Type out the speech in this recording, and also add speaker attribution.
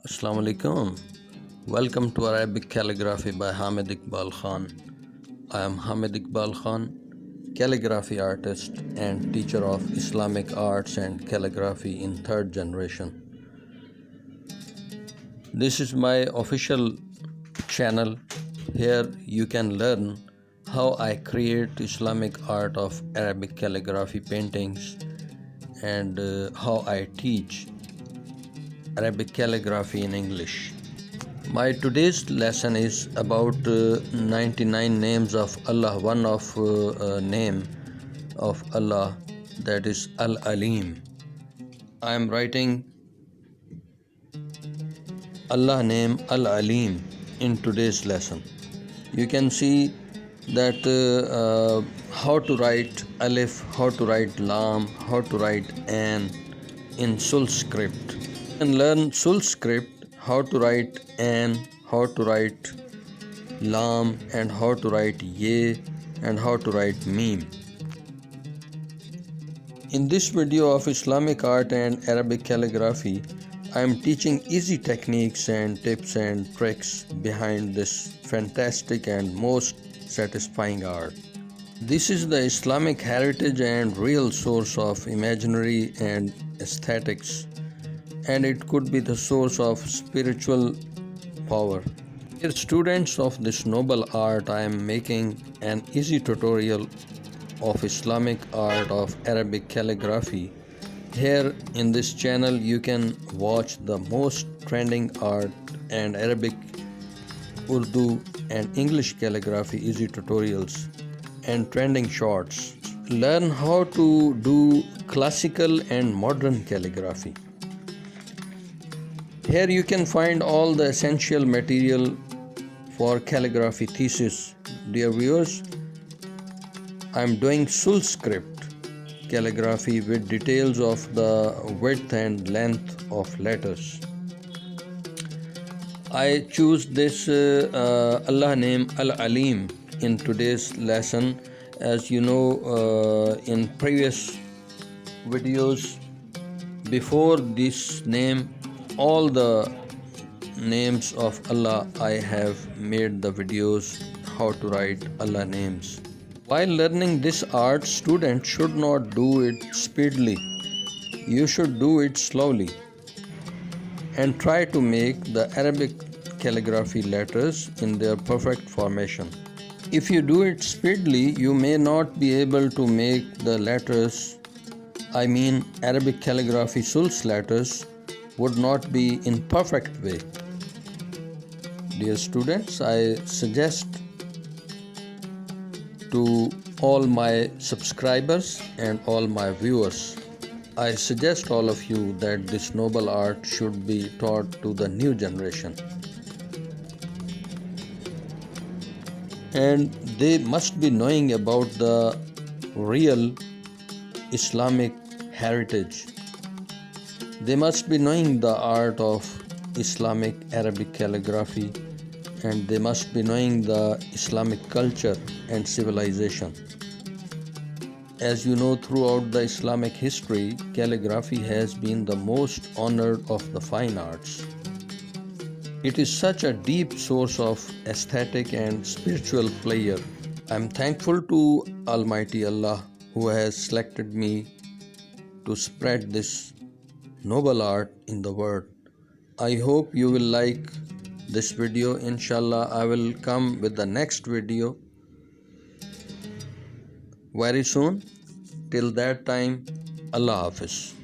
Speaker 1: Assalamu alaikum. Welcome to Arabic Calligraphy by Hamid Iqbal Khan. I am Hamid Iqbal Khan, calligraphy artist and teacher of Islamic arts and calligraphy in third generation. This is my official channel. Here you can learn how I create Islamic art of Arabic calligraphy paintings and how I teach Arabic calligraphy in English. My today's lesson is about 99 names of Allah. One of name of Allah, that is Al-Alim. I am writing Allah name Al-Alim in today's lesson. You can see that how to write Alif, how to write Lam, how to write An in Sul script. And learn Sul script, how to write An, how to write Lam, and how to write Ye, and how to write Meme. In this video of Islamic art and Arabic calligraphy, I am teaching easy techniques and tips and tricks behind this fantastic and most satisfying art. This is the Islamic heritage and real source of imaginary and aesthetics, and it could be the source of spiritual power. Dear students of this noble art, I am making an easy tutorial of Islamic art of Arabic calligraphy. Here in this channel you can watch the most trending art and Arabic, Urdu and English calligraphy easy tutorials and trending shorts. Learn how to do classical and modern calligraphy. Here you can find all the essential material for calligraphy thesis. Dear viewers, I am doing Sul script calligraphy with details of the width and length of letters. I choose this Allah name Al-Alim in today's lesson. As you know, in previous videos before this name, all the names of Allah, I have made the videos how to write Allah names. While learning this art, students should not do it speedily. You should do it slowly and try to make the Arabic calligraphy letters in their perfect formation. If you do it speedily, you may not be able to make the letters, Arabic calligraphy Sul's letters would not be in perfect way. Dear students, I suggest to all my subscribers and all my viewers, I suggest all of you that this noble art should be taught to the new generation. And they must be knowing about the real Islamic heritage. They must be knowing the art of Islamic Arabic calligraphy, and they must be knowing the Islamic culture and civilization. As you know, throughout the Islamic history, calligraphy has been the most honored of the fine arts. It is such a deep source of aesthetic and spiritual pleasure. I am thankful to Almighty Allah who has selected me to spread this noble art in the world. I hope you will like this video. Inshallah, I will come with the next video very soon. Till that time, Allah Hafiz.